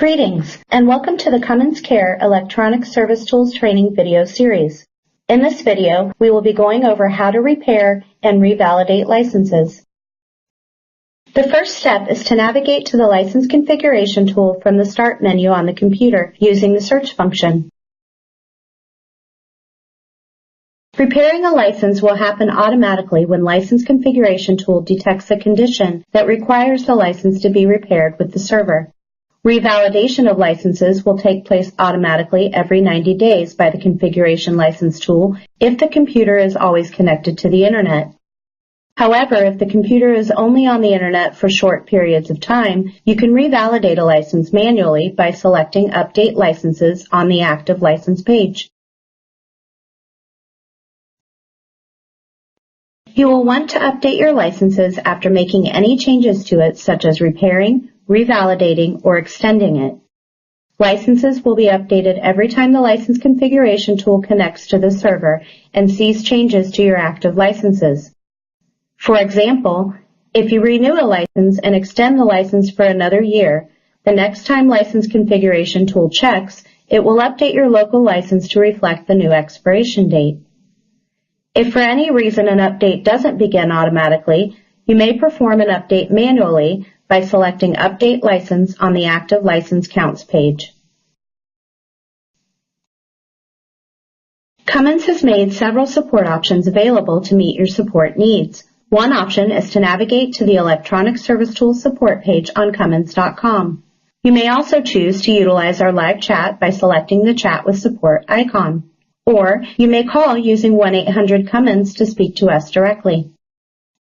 Greetings, and welcome to the Cummins Care Electronic Service Tools Training video series. In this video, we will be going over how to repair and revalidate licenses. The first step is to navigate to the License Configuration tool from the Start menu on the computer using the search function. Repairing a license will happen automatically when License Configuration tool detects a condition that requires the license to be repaired with the server. Revalidation of licenses will take place automatically every 90 days by the Configuration License tool if the computer is always connected to the Internet. However, if the computer is only on the Internet for short periods of time, you can revalidate a license manually by selecting Update Licenses on the Active License page. You will want to update your licenses after making any changes to it, such as repairing, revalidating, or extending it. Licenses will be updated every time the License Configuration tool connects to the server and sees changes to your active licenses. For example, if you renew a license and extend the license for another year, the next time License Configuration tool checks, it will update your local license to reflect the new expiration date. If for any reason an update doesn't begin automatically, you may perform an update manually by selecting Update License on the Active License Counts page. Cummins has made several support options available to meet your support needs. One option is to navigate to the Electronic Service Tools support page on Cummins.com. You may also choose to utilize our live chat by selecting the Chat with Support icon. Or you may call using 1-800-CUMMINS to speak to us directly.